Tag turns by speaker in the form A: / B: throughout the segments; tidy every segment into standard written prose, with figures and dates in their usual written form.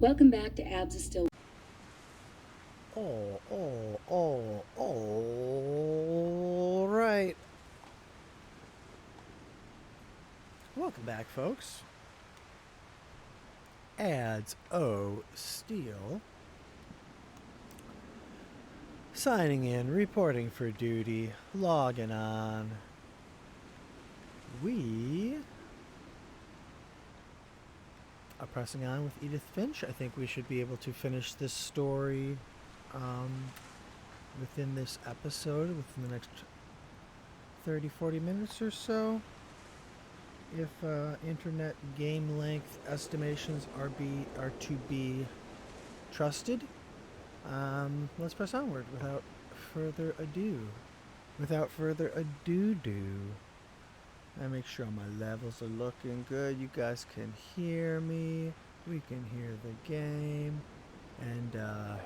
A: Welcome back to Abs is Still.
B: All right. Welcome back, folks. Ads O Steel. Signing in, reporting for duty, logging on. We are pressing on with Edith Finch. I think we should be able to finish this story within this episode, within the next 30-40 minutes or so. If internet game length estimations are to be trusted, let's press onward without further ado. I make sure my levels are looking good. You guys can hear me. We can hear the game. And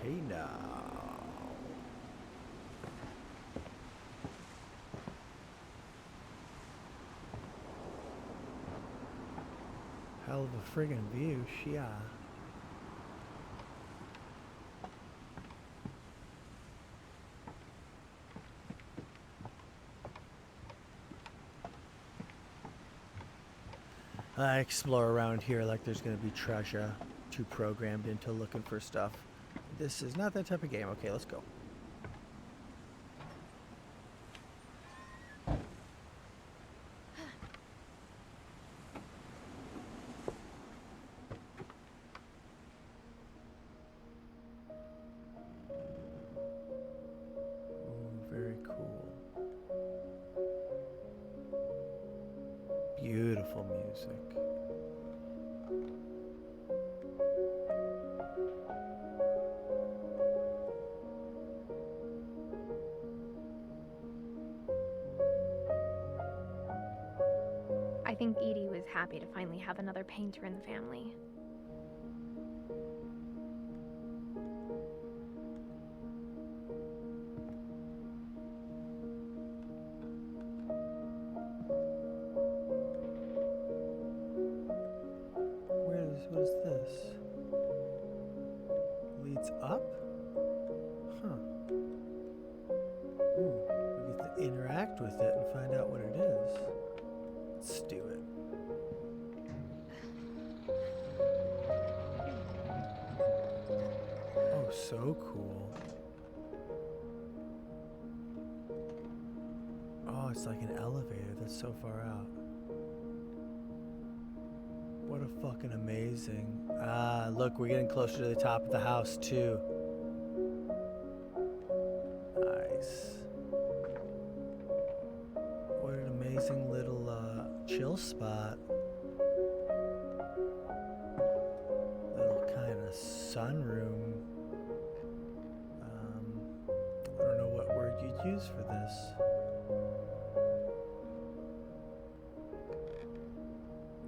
B: hey now. Hell of a friggin' view, shia. I explore around here like there's gonna be treasure. Too programmed into looking for stuff. This is not that type of game. Okay, let's go. Very cool. Beautiful music.
C: I think Edie was happy to finally have another painter in the family.
B: What is this? Leads up? Huh. Ooh, we get to interact with it and find out what it is. Let's do it. Oh, so cool. Oh, it's like an elevator that's so far out. What a fucking amazing. Ah, look, we're getting closer to the top of the house, too. Nice. What an amazing little chill spot. Little kind of sunroom. I don't know what word you'd use for this.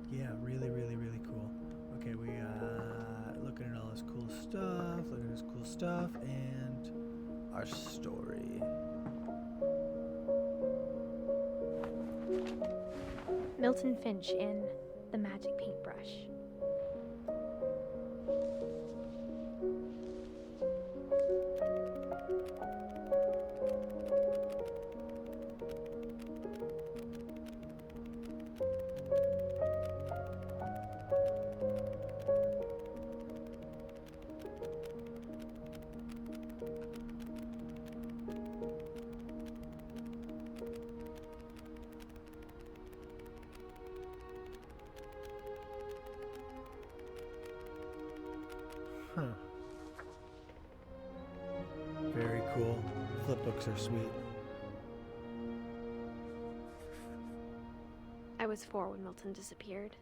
B: Yeah, really, really, really cool. Okay, we looking at all this cool stuff, and our story.
C: Milton Finch in The Magic Paintbrush.
B: Huh. Very cool. Flipbooks are sweet.
C: I was 4 when Milton disappeared.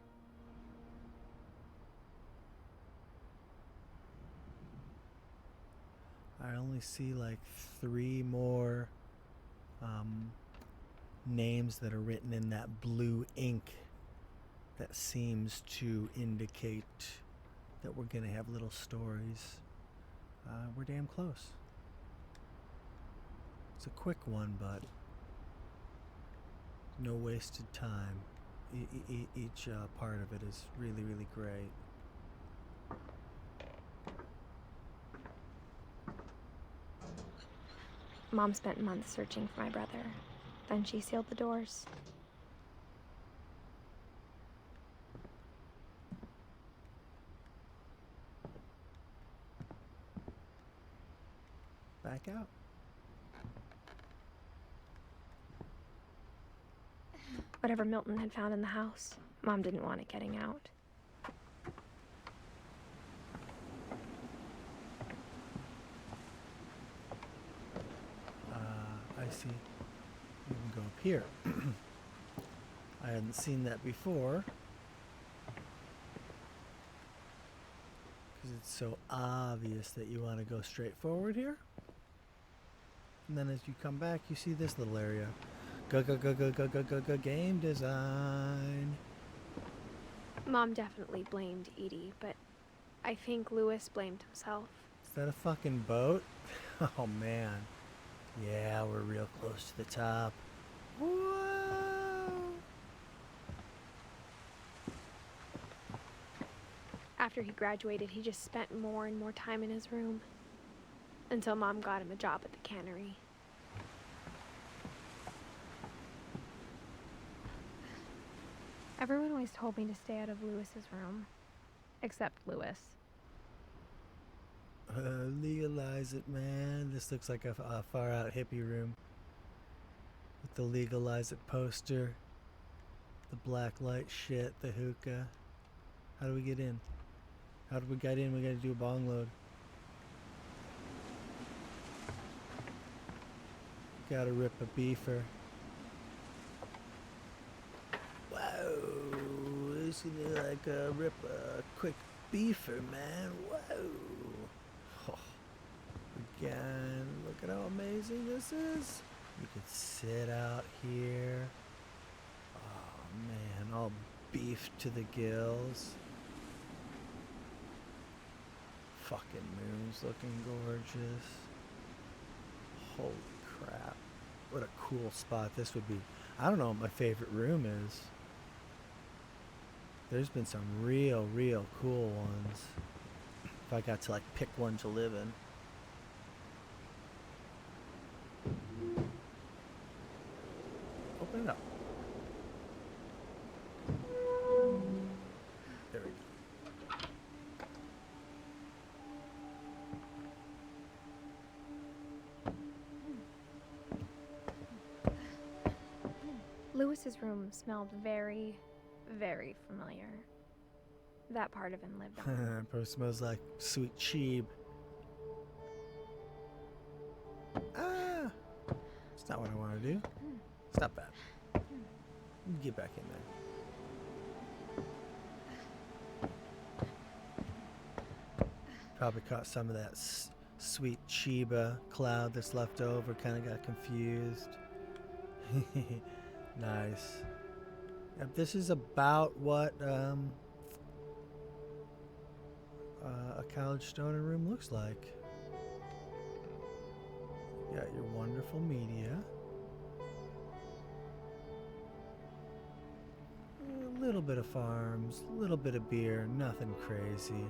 B: I only see like 3 more names that are written in that blue ink that seems to indicate that we're gonna have little stories. We're damn close. It's a quick one, but no wasted time. Each part of it is really, really great.
C: Mom spent months searching for my brother. Then she sealed the doors.
B: Back out.
C: Whatever Milton had found in the house, Mom didn't want it getting out.
B: I see. You can go up here. I hadn't seen that before. Because it's so obvious that you want to go straight forward here. And then as you come back, you see this little area. Go, game design.
C: Mom definitely blamed Edie, but I think Lewis blamed himself.
B: Is that a fucking boat? Oh man. Yeah, we're real close to the top. Whoa!
C: After he graduated, he just spent more and more time in his room. Until Mom got him a job at the cannery. Everyone always told me to stay out of Lewis's room. Except Lewis.
B: Legalize it, man. This looks like a far out hippie room. With the legalize it poster. The black light shit, the hookah. How do we get in? How do we get in? We gotta do a bong load. Gotta rip a beefer. Whoa, this is like a rip a quick beefer, man. Whoa. Oh, again, look at how amazing this is. You could sit out here. Oh man, all beefed to the gills. Fucking moon's looking gorgeous. Holy crap. What a cool spot this would be. I don't know what my favorite room is. There's been some real cool ones. If I got to like pick one to live in. Open it up. There we go.
C: Lewis's room smelled very, very familiar. That part of him lived on.
B: Probably smells like sweet cheeb. Ah! It's not what I want to do. Stop that. Get back in there. Probably caught some of that sweet Chiba cloud that's left over. Kind of got confused. Nice. Yep, this is about what a college stoner room looks like. You got your wonderful media. A little bit of farms, a little bit of beer, nothing crazy.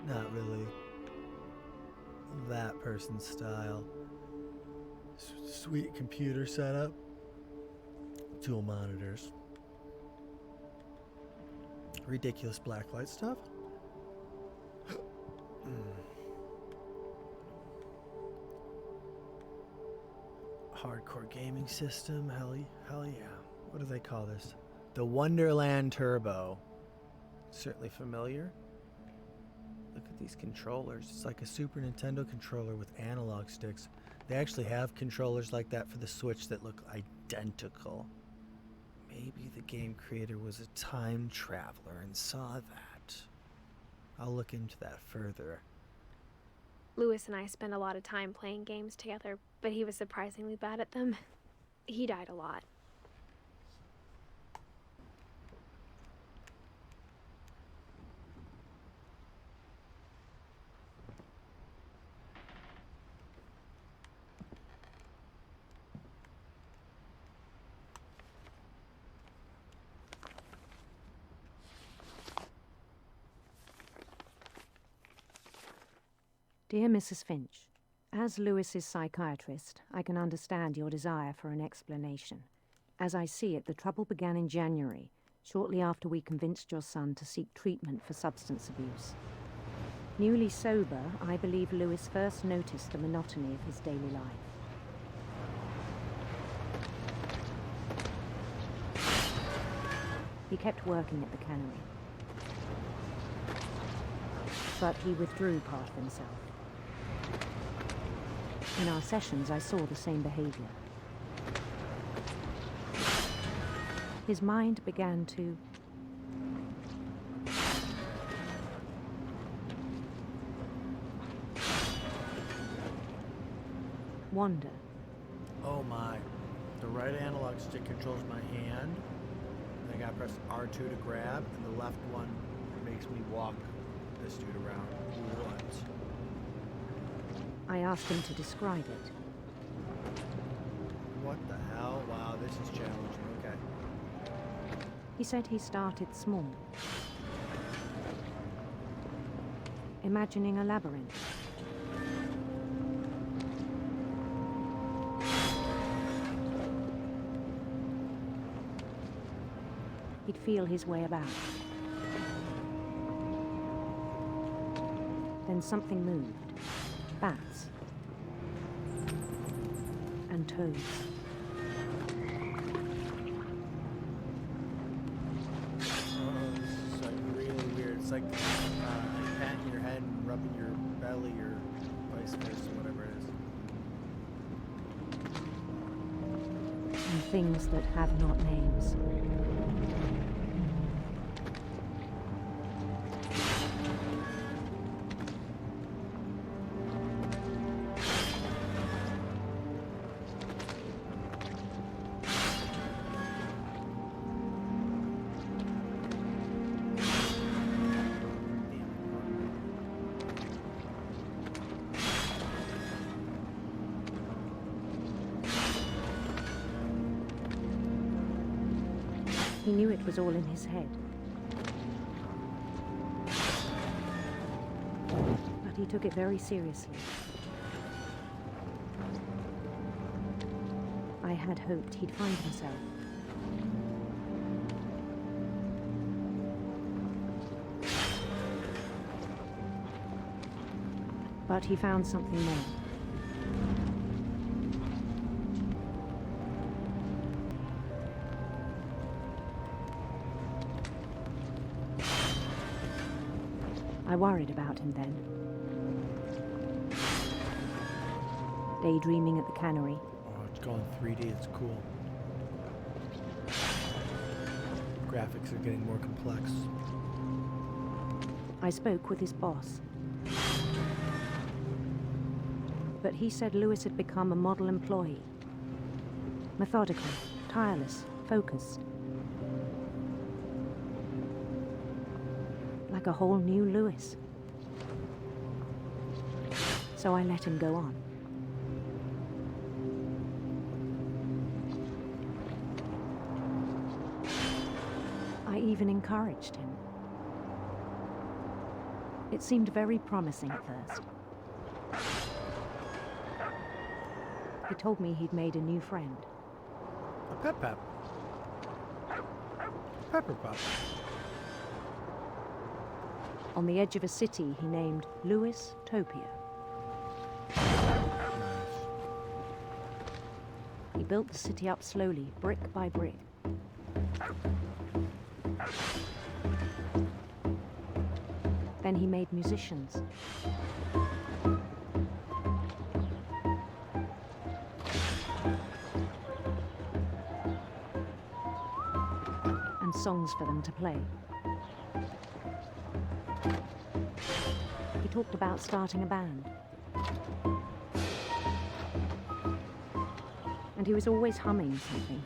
B: Not really that person's style. Sweet computer setup. Dual monitors. Ridiculous blacklight stuff. Hardcore gaming system. Hell yeah. What do they call this? The Wonderland Turbo. Certainly familiar. Look at these controllers. It's like a Super Nintendo controller with analog sticks. They actually have controllers like that for the Switch that look identical. Maybe the game creator was a time traveler and saw that. I'll look into that further.
C: Lewis and I spent a lot of time playing games together, but he was surprisingly bad at them. He died a lot.
A: Dear Mrs. Finch, As Lewis's psychiatrist, I can understand your desire for an explanation. As I see it, the trouble began in January, shortly after we convinced your son to seek treatment for substance abuse. Newly sober, I believe Lewis first noticed the monotony of his daily life. He kept working at the cannery, but he withdrew part of himself. In our sessions, I saw the same behavior. His mind began to wander.
B: Oh my. The right analog stick controls my hand. I gotta press R2 to grab, and the left one makes me walk this dude around. What?
A: I asked him to describe it.
B: What the hell? Wow, this is challenging. Okay.
A: He said he started small, imagining a labyrinth. He'd feel his way about. Then something moved. Bats. And toads.
B: Oh, this is like really weird. It's like patting your head and rubbing your belly or vice versa, whatever it is.
A: And things that have not names. He knew it was all in his head. But he took it very seriously. I had hoped he'd find himself. But he found something more. I worried about him then. Daydreaming at the cannery.
B: Oh, it's going 3D. It's cool. Graphics are getting more complex.
A: I spoke with his boss. But he said Lewis had become a model employee. Methodical, tireless, focused. Like a whole new Lewis. So I let him go on. I even encouraged him. It seemed very promising at first. He told me he'd made a new friend.
B: A pep. Pepper pup.
A: On the edge of a city he named Lewis Topia.
B: Nice.
A: He built the city up slowly, brick by brick. Then he made musicians. And songs for them to play. He talked about starting a band. And he was always humming something.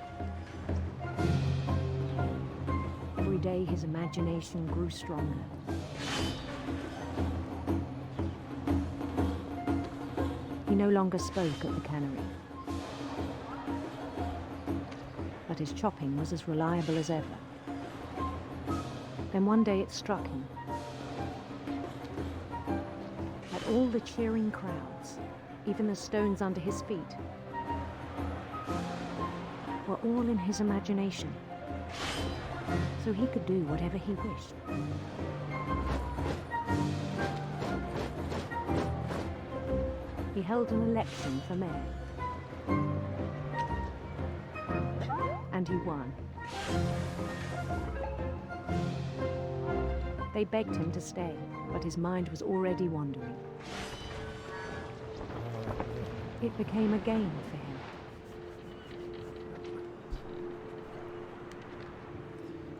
A: Every day his imagination grew stronger. He no longer spoke at the cannery. But his chopping was as reliable as ever. Then one day it struck him. At all the cheering crowds, even the stones under his feet, were all in his imagination, so he could do whatever he wished. He held an election for mayor, and he won. They begged him to stay, but his mind was already wandering. It became a game for him.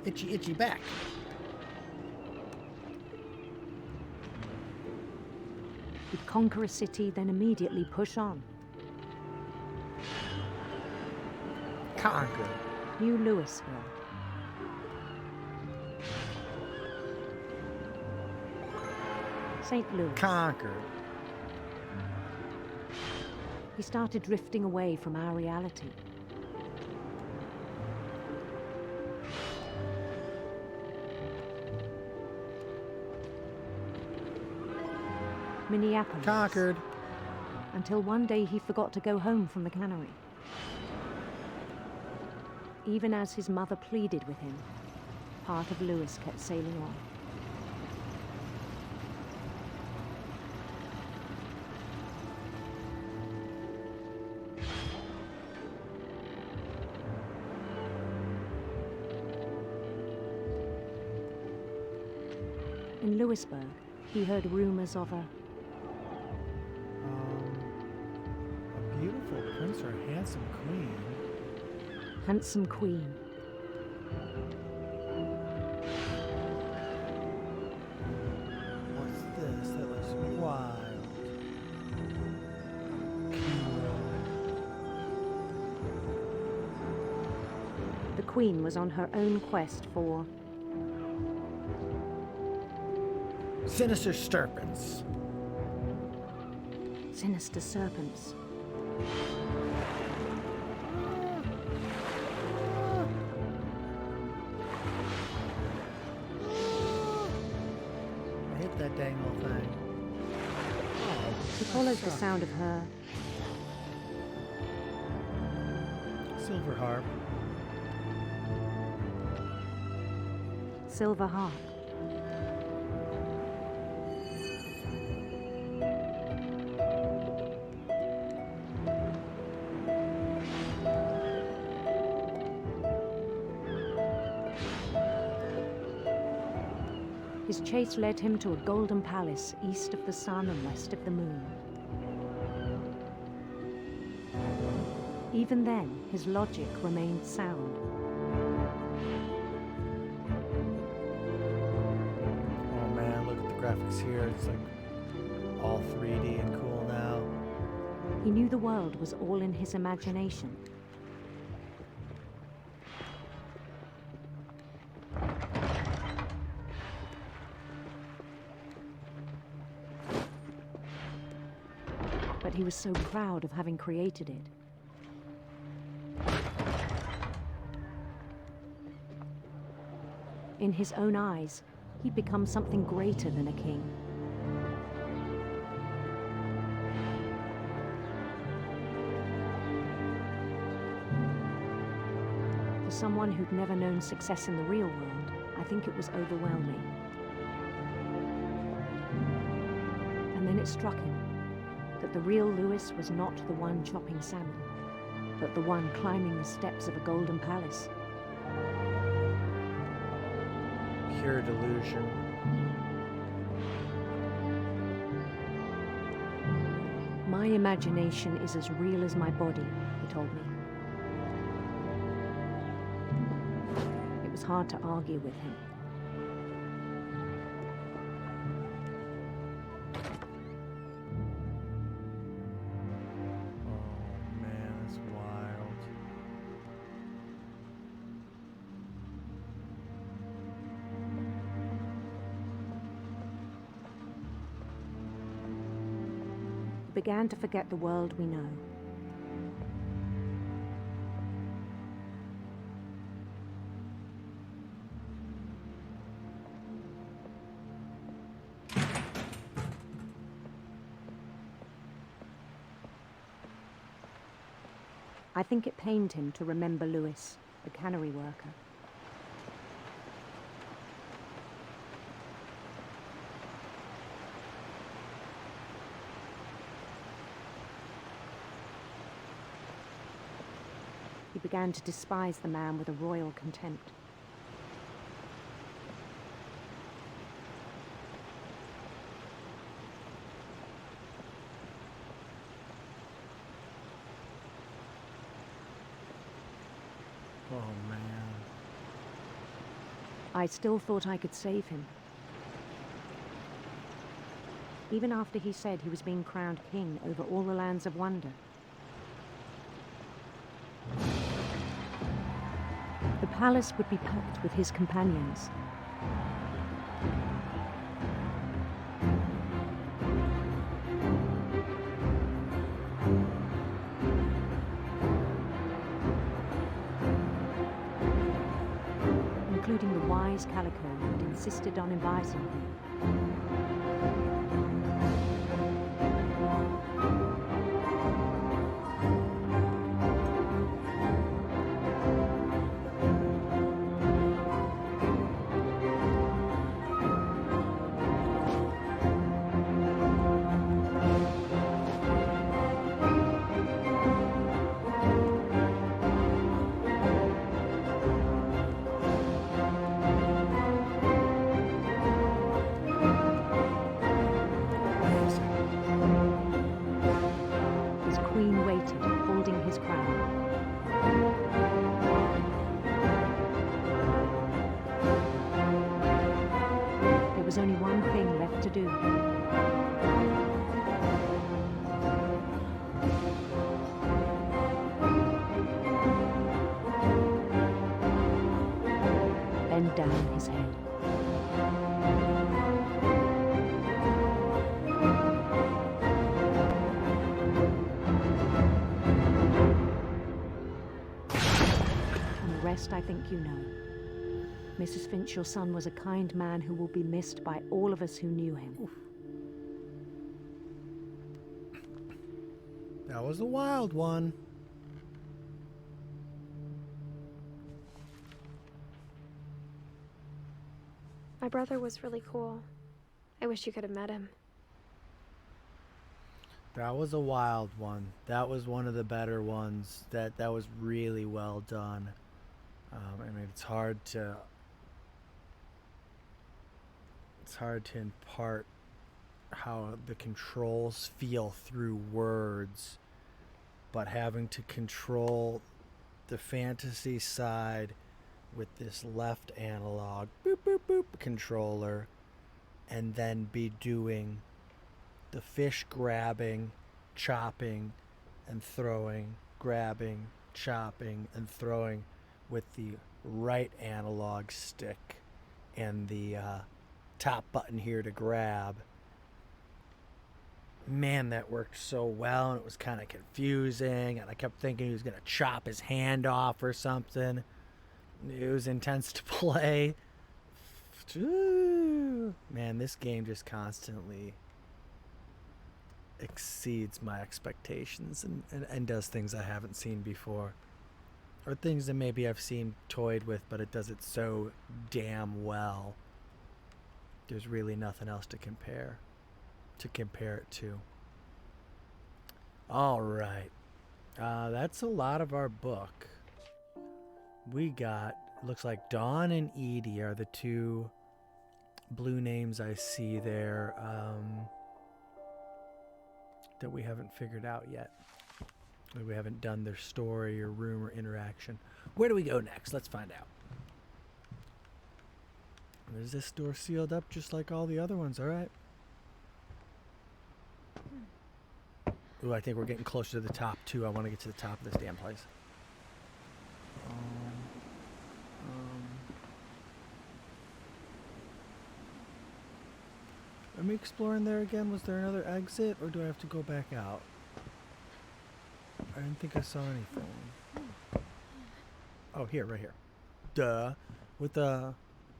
B: Itchy, itchy back.
A: He'd conquer a city, then immediately push on.
B: Conquer.
A: New Louisville. St. Louis.
B: Conquered.
A: He started drifting away from our reality. Minneapolis.
B: Conquered.
A: Until one day he forgot to go home from the cannery. Even as his mother pleaded with him, part of Louis kept sailing on. In Louisburg, he heard rumors of a
B: beautiful prince or handsome queen.
A: handsome queen.
B: What's this? That looks wild.
A: The queen was on her own quest for
B: Sinister serpents.
A: sinister serpents.
B: I hit that dang old thing.
A: He followed the sound of her
B: Silver harp.
A: silver harp. His chase led him to a golden palace east of the sun and west of the moon. Even then, his logic remained sound.
B: Oh man, look at the graphics here. It's like all 3D and cool now.
A: He knew the world was all in his imagination. But he was so proud of having created it. In his own eyes, he'd become something greater than a king. For someone who'd never known success in the real world, I think it was overwhelming. And then it struck him that the real Louis was not the one chopping salmon, but the one climbing the steps of a golden palace.
B: Pure delusion.
A: My imagination is as real as my body, he told me. It was hard to argue with him.
B: Oh man, that's wild.
A: We began to forget the world we know. I think it pained him to remember Lewis, the cannery worker. He began to despise the man with a royal contempt.
B: Oh, man.
A: I still thought I could save him. Even after he said he was being crowned king over all the lands of wonder. The palace would be packed with his companions. Including the wise Calico who had insisted on inviting him. His queen waited, holding his crown. There was only one thing left to do. Bend down his head. I think you know. Mrs. Finch, your son was a kind man who will be missed by all of us who knew him.
B: Oof. That was a wild one.
C: My brother was really cool. I wish you could have met him.
B: That was a wild one. That was one of the better ones. That was really well done. I mean, it's hard to impart how the controls feel through words, but having to control the fantasy side with this left analog boop boop boop controller, and then be doing the fish grabbing, chopping, and throwing, grabbing, chopping, and throwing with the right analog stick and the top button here to grab. Man, that worked so well, and it was kind of confusing, and I kept thinking he was going to chop his hand off or something. It was intense to play. Man, this game just constantly exceeds my expectations and does things I haven't seen before. Or things that maybe I've seen toyed with, but it does it so damn well. There's really nothing else to compare it to. All right. That's a lot of our book. We got, looks like Dawn and Edie are the two blue names I see there that we haven't figured out yet. We haven't done their story or room or interaction. Where do we go next? Let's find out. Is this door sealed up just like all the other ones? All right. Ooh, I think we're getting closer to the top, too. I want to get to the top of this damn place. Am I exploring there again? Was there another exit, or do I have to go back out? I didn't think I saw anything. Oh, here, right here. Duh. With a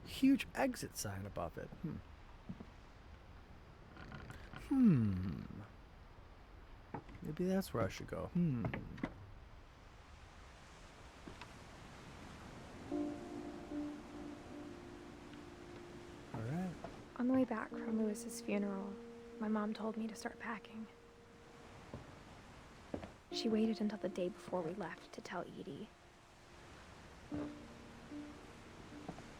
B: huge exit sign above it. Maybe that's where I should go.
C: On the way back from Lewis's funeral, my mom told me to start packing. She waited until the day before we left to tell Edie.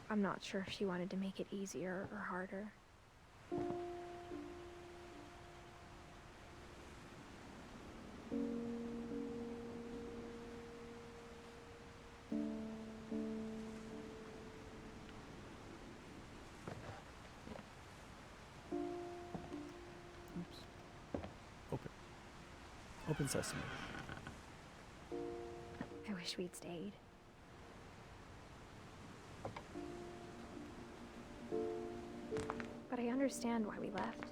C: I'm not sure if she wanted to make it easier or harder.
B: Oops. Open sesame.
C: I wish we'd stayed. But I understand why we left.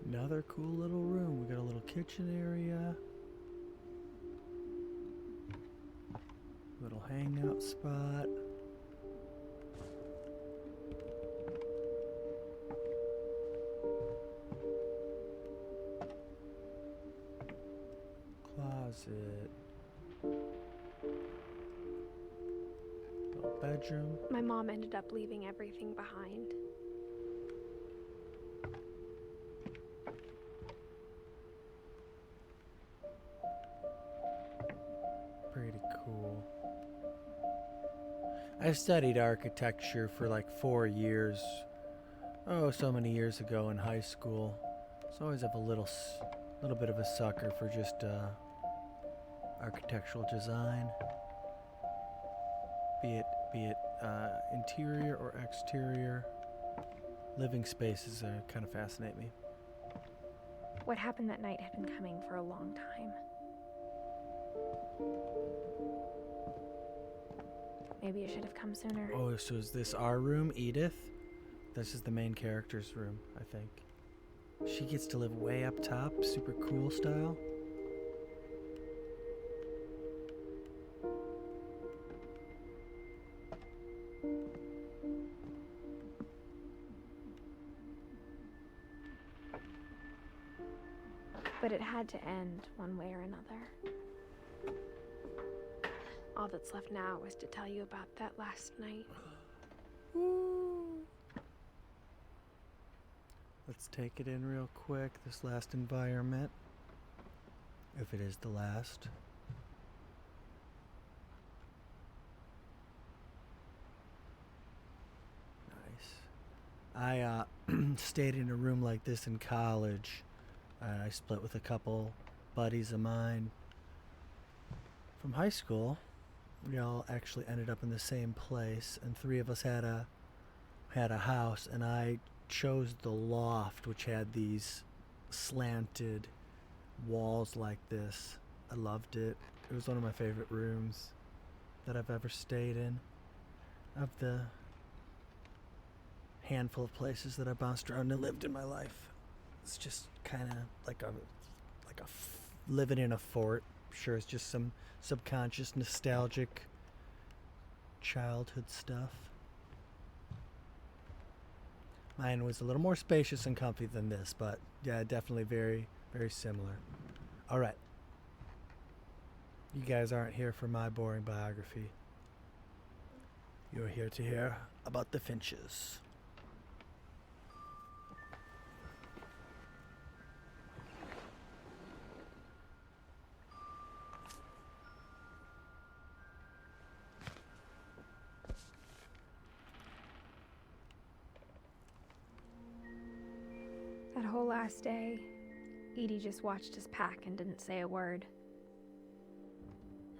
B: Another cool little room. We got a little kitchen area. Little hangout spot. Closet. Little bedroom.
C: My mom ended up leaving everything behind.
B: Pretty cool. I studied architecture for like 4 years. Oh, so many years ago in high school. So I always have a little bit of a sucker for just architectural design. Be it interior or exterior. Living spaces kind of fascinate me.
C: What happened that night had been coming for a long time. Maybe it should have come sooner.
B: Oh, so is this our room, Edith? This is the main character's room, I think. She gets to live way up top, super cool style.
C: But it had to end one way or another. All that's left now is to tell you about that last night.
B: Let's take it in real quick, this last environment. If it is the last. Nice. I stayed in a room like this in college. I split with a couple buddies of mine from high school. We all actually ended up in the same place, and 3 of us had a house, and I chose the loft, which had these slanted walls like this. I loved it. It was one of my favorite rooms that I've ever stayed in. Of the handful of places that I bounced around and lived in my life, it's just kind of like living in a fort. Sure, it's just some subconscious, nostalgic childhood stuff. Mine was a little more spacious and comfy than this, but yeah, definitely very, very similar. All right. You guys aren't here for my boring biography. You're here to hear about the Finches.
C: That whole last day, Edie just watched us pack and didn't say a word.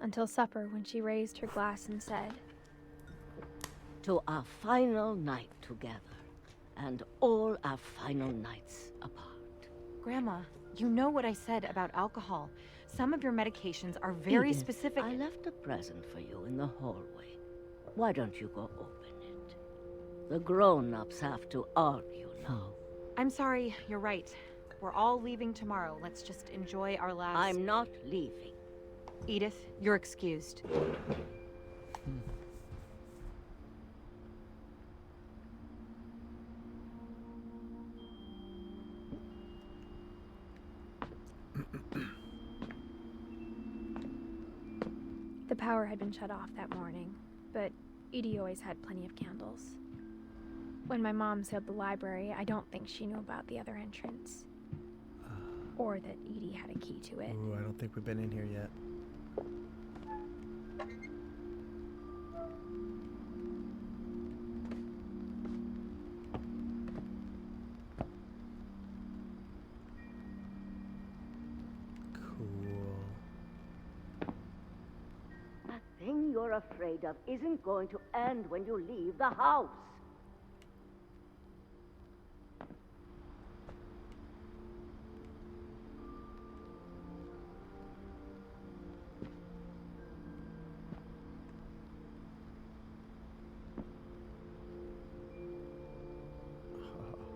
C: Until supper, when she raised her glass and said,
D: "To our final night together, and all our final nights apart."
E: Grandma, you know what I said about alcohol. Some of your medications are very
D: Edith,
E: specific.
D: I left a present for you in the hallway. Why don't you go open it? The grown-ups have to argue now.
E: I'm sorry, you're right. We're all leaving tomorrow. Let's just enjoy our last...
D: I'm not leaving.
E: Edith, you're excused.
C: power had been shut off that morning, but Edie always had plenty of candles. When my mom sealed the library, I don't think she knew about the other entrance. Or that Edie had a key to it.
B: Ooh, I don't think we've been in here yet. Cool.
D: The thing you're afraid of isn't going to end when you leave the house.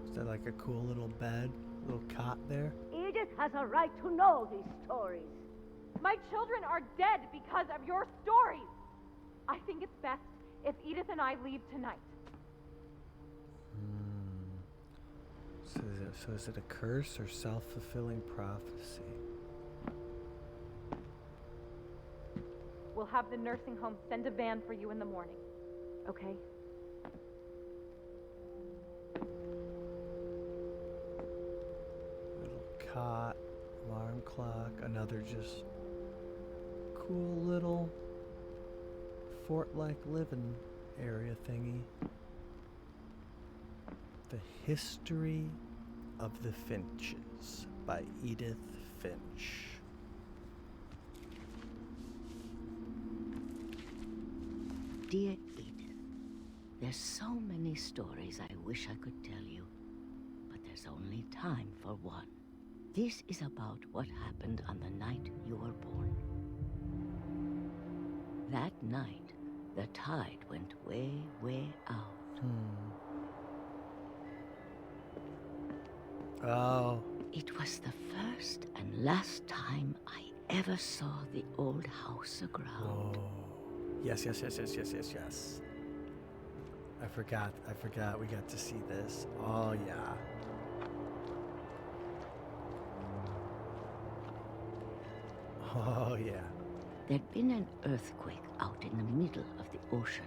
B: Is that like a cool little bed, little cot there?
D: Edith has a right to know these stories.
F: My children are dead because of your stories. I think it's best if Edith and I leave tonight.
B: So is it a curse or self-fulfilling prophecy?
F: We'll have the nursing home send a van for you in the morning. Okay?
B: Little cot, alarm clock, another just cool little fort-like living area thingy. The History of the Finches by Edith Finch.
D: Dear Edith, there's so many stories I wish I could tell you, but there's only time for one. This is about what happened on the night you were born. That night, the tide went way, way out.
B: Oh.
D: It was the first and last time I ever saw the old house aground.
B: Oh. Yes. I forgot we got to see this. Oh, yeah. Oh, yeah.
D: There'd been an earthquake out in the middle of the ocean.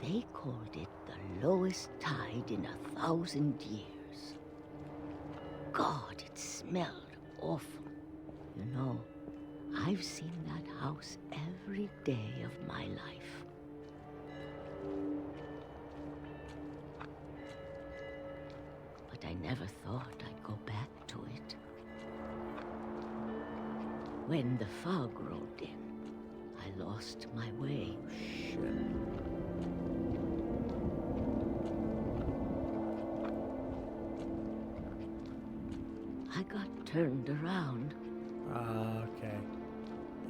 D: They called it the lowest tide in 1,000 years. God, it smelled awful. You know, I've seen that house every day of my life. But I never thought I'd go back to it. When the fog rolled in, I lost my way.
B: Shit.
D: I got turned around.
B: Okay.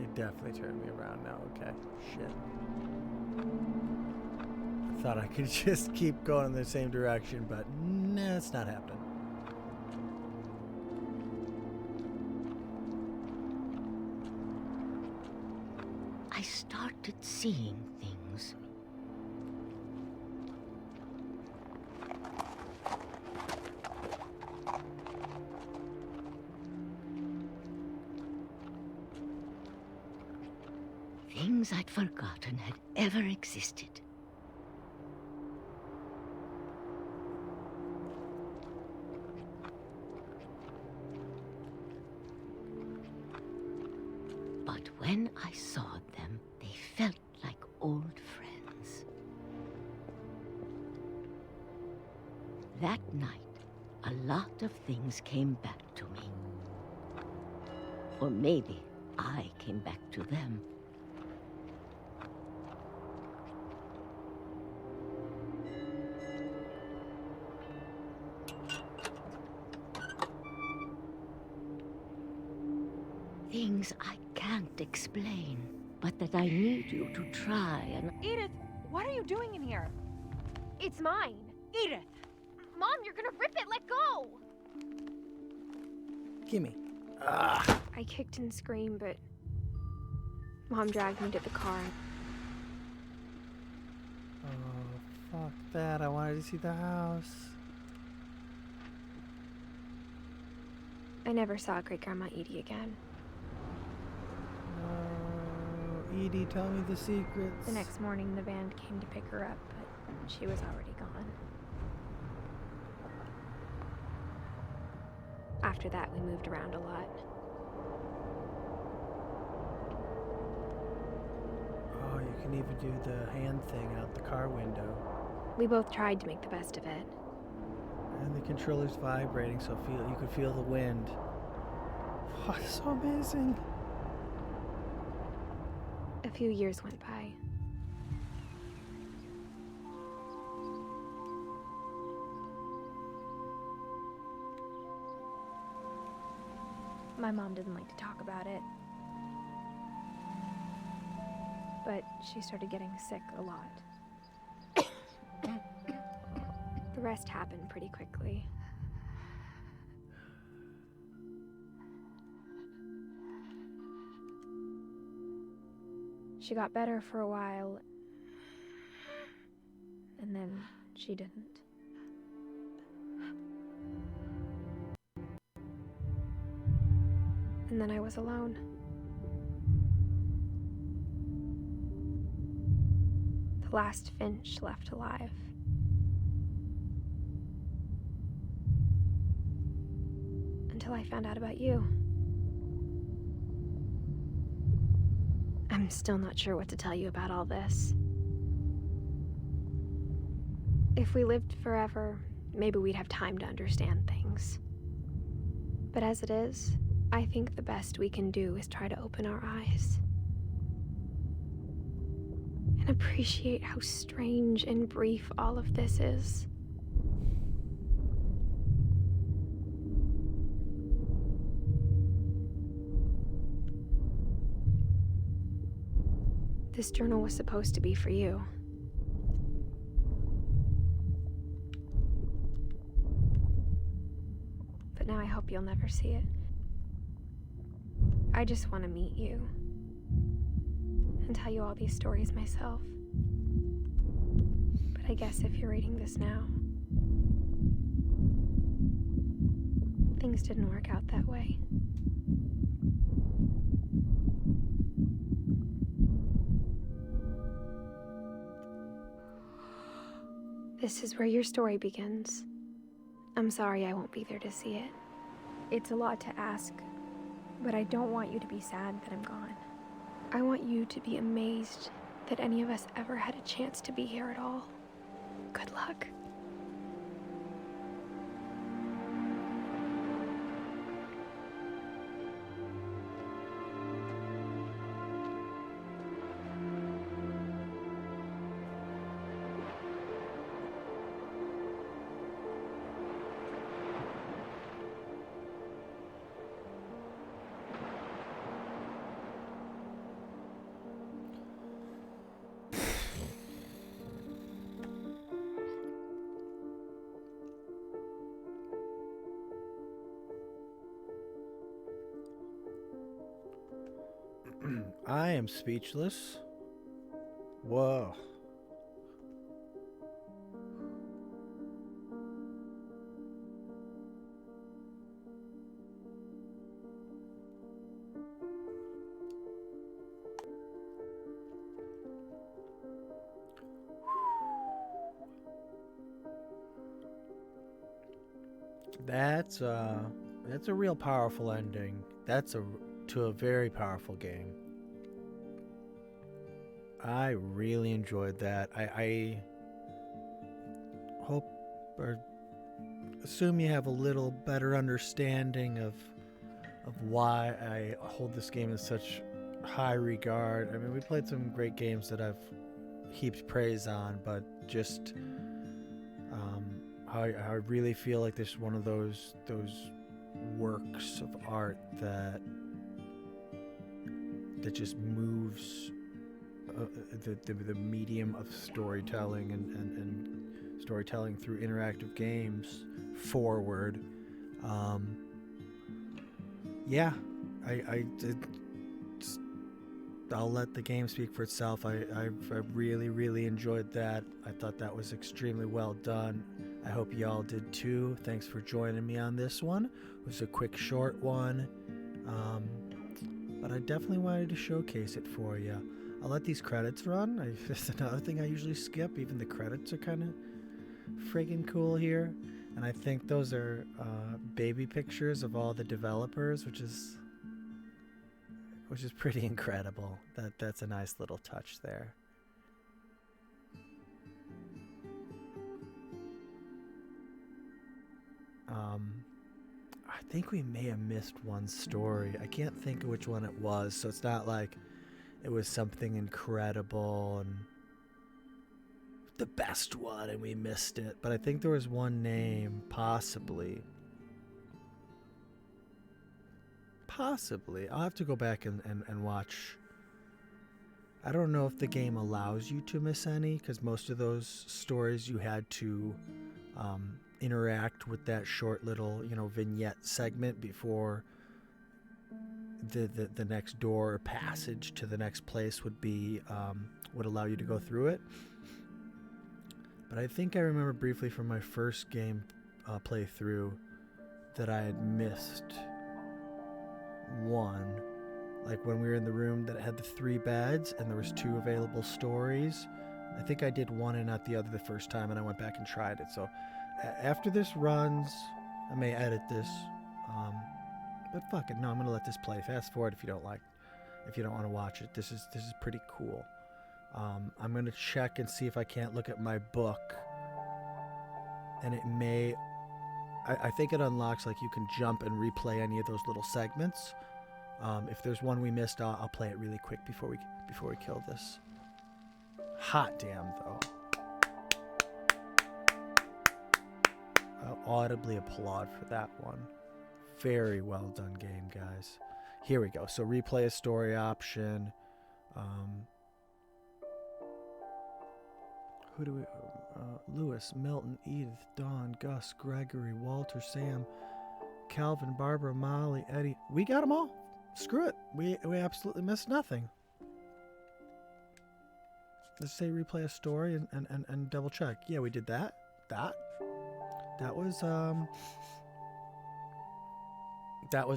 B: It definitely turned me around now. Okay. Shit. I thought I could just keep going in the same direction, but nah, it's not happening.
D: I started seeing things. Things I'd forgotten had ever existed. But when I saw them, they felt like old friends. That night, a lot of things came back to me. Or maybe I came back to them. Things I can't explain, but that I need you to try and...
E: Edith, what are you doing in here?
C: It's mine.
E: Edith!
C: Mom, you're gonna rip it. Let go.
B: Gimme.
C: I kicked and screamed, but Mom dragged me to the car.
B: Oh, fuck that. I wanted to see the house.
C: I never saw Great Grandma Edie again.
B: Edie, tell me the secrets.
C: The next morning, the van came to pick her up, but she was already gone. After that, we moved around a lot.
B: Oh, you can even do the hand thing out the car window.
C: We both tried to make the best of it.
B: And the controller's vibrating, so you could feel the wind. Oh, it's so amazing.
C: A few years went by. My mom didn't like to talk about it. But she started getting sick a lot. The rest happened pretty quickly. She got better for a while, and then she didn't. And then I was alone. The last Finch left alive. Until I found out about you. I'm still not sure what to tell you about all this. If we lived forever, maybe we'd have time to understand things. But as it is, I think the best we can do is try to open our eyes. And appreciate how strange and brief all of this is. This journal was supposed to be for you. But now I hope you'll never see it. I just want to meet you and tell you all these stories myself. But I guess if you're reading this now, things didn't work out that way. This is where your story begins. I'm sorry I won't be there to see it. It's a lot to ask, but I don't want you to be sad that I'm gone. I want you to be amazed that any of us ever had a chance to be here at all. Good luck.
B: I am speechless. Whoa. That's a real powerful ending. To a very powerful game. I really enjoyed that. I hope or assume you have a little better understanding of why I hold this game in such high regard. I mean, we played some great games that I've heaped praise on, but just I really feel like this is one of those works of art that just moves the medium of storytelling and storytelling through interactive games forward. Yeah, I'll let the game speak for itself. I really enjoyed that. I thought that was extremely well done. I hope y'all did too. Thanks for joining me on this one. It was a quick, short one, but I definitely wanted to showcase it for you. I'll let these credits run. It's another thing I usually skip. Even the credits are kind of friggin' cool here. And I think those are baby pictures of all the developers, which is pretty incredible. That's a nice little touch there. I think we may have missed one story. I can't think of which one it was, so it's not like it was something incredible and the best one and we missed it. But I think there was one name, possibly. I'll have to go back and watch. I don't know if the game allows you to miss any, because most of those stories you had to interact with that short little, vignette segment before the next door or passage to the next place would allow you to go through it. But I think I remember briefly from my first game playthrough that I had missed one, like when we were in the room that had the 3 beds and there was 2 available stories. I think I did one and not the other the first time, and I went back and tried it. So after this runs, I may edit this, but fuck it, no, I'm gonna let this play. Fast forward if you don't want to watch it. This is pretty cool. I'm gonna check and see if I can't look at my book, and it may. I think it unlocks, like, you can jump and replay any of those little segments. If there's one we missed, I'll play it really quick before we kill this. Hot damn, though. I'll audibly applaud for that one. Very well done game, guys. Here we go. So replay a story option. Who do we... Lewis, Milton, Edith, Dawn, Gus, Gregory, Walter, Sam, Calvin, Barbara, Molly, Eddie. We got them all. Screw it. We absolutely missed nothing. Let's say replay a story and double check. Yeah, we did that. That was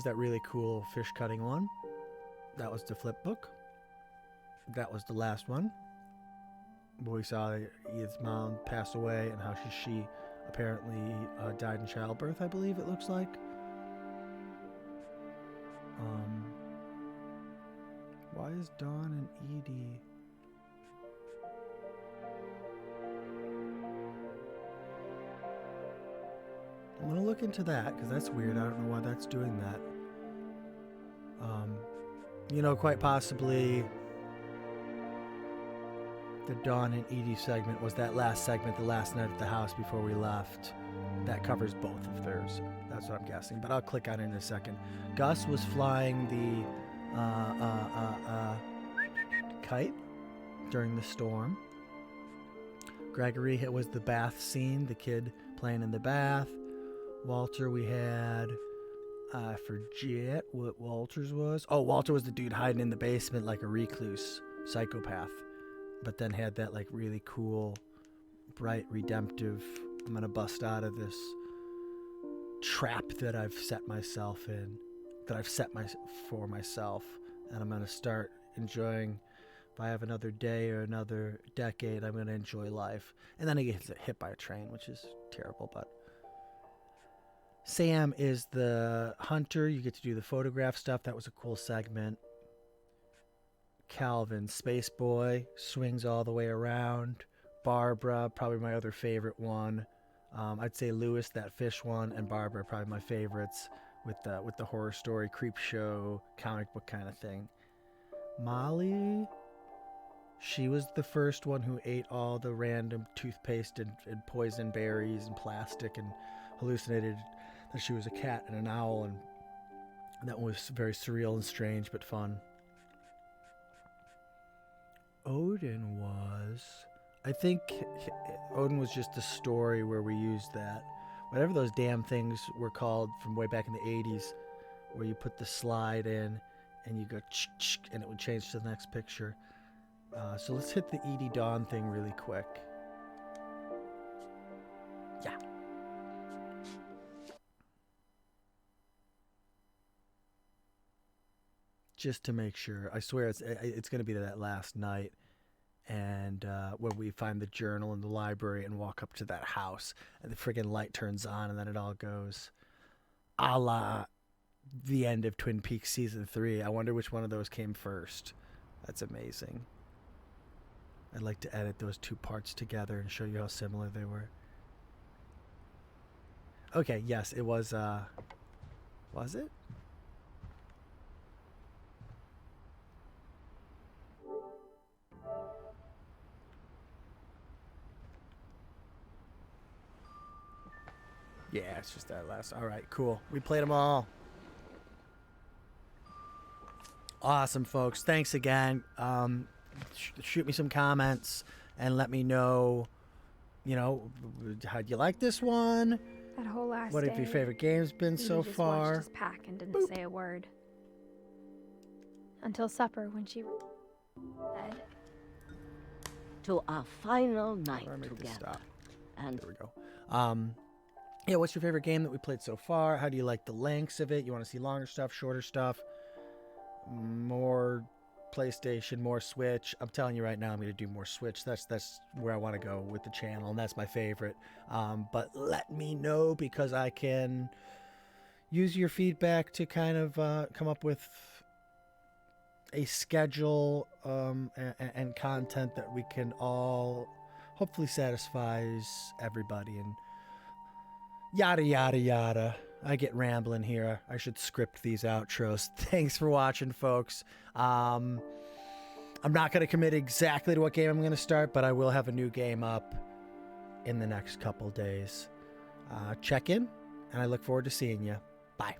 B: that really cool fish cutting one. That was the flip book. That was the last one. We saw Edith's mom pass away and how she apparently died in childbirth, I believe it looks like. Why is Dawn and Edie... I'm going to look into that, because that's weird. I don't know why that's doing that. Quite possibly the Dawn and Edie segment was that last segment, the last night at the house before we left. That covers both of theirs. That's what I'm guessing, but I'll click on it in a second. Gus was flying the kite during the storm. Gregory, it was the bath scene, the kid playing in the bath. Walter, we had... I forget what Walter's was. Oh, Walter was the dude hiding in the basement like a recluse, psychopath. But then had that, like, really cool, bright, redemptive, I'm gonna bust out of this trap that I've set myself in, that I've set for myself, and I'm gonna start enjoying. If I have another day or another decade, I'm gonna enjoy life. And then he gets hit by a train, which is terrible, but... Sam is the hunter. You get to do the photograph stuff. That was a cool segment. Calvin, Space Boy, swings all the way around. Barbara, probably my other favorite one. I'd say Lewis, that fish one, and Barbara, probably my favorites with the horror story, creep show, comic book kind of thing. Molly, she was the first one who ate all the random toothpaste and poison berries and plastic and hallucinated that she was a cat and an owl, and that was very surreal and strange but fun. Odin was... I think Odin was just a story where we used that. Whatever those damn things were called from way back in the 80s, where you put the slide in and you go ch and it would change to the next picture. So let's hit the Edie Dawn thing really quick. Yeah. just to make sure. I swear it's going to be that last night. And when we find the journal in the library and walk up to that house, and the friggin' light turns on, and then it all goes a la the end of Twin Peaks Season 3. I wonder which one of those came first. That's amazing. I'd like to edit those two parts together and show you how similar they were. Okay, yes, it was it? Yeah, it's just that last. All right, cool. We played them all. Awesome, folks. Thanks again. Shoot me some comments and let me know, how'd you like this one?
C: That whole last
B: What
C: day,
B: have your favorite games been
C: Edie
B: so
C: just
B: far?
C: watched us pack and didn't say a word. Until supper, when she said,
D: To our final night
B: How do I make this
D: together.
B: stop?
D: And
B: There we go. Yeah, what's your favorite game that we played so far? How do you like the lengths of it? You want to see longer stuff, shorter stuff, more PlayStation, more Switch? I'm telling you right now, I'm going to do more Switch. That's where I want to go with the channel, and that's my favorite. But let me know, because I can use your feedback to kind of come up with a schedule and content that we can all hopefully satisfies everybody, and yada yada yada. I get rambling here. I should script these outros. Thanks for watching, folks. I'm not going to commit exactly to what game I'm going to start, but I will have a new game up in the next couple days. Check in, and I look forward to seeing you. Bye.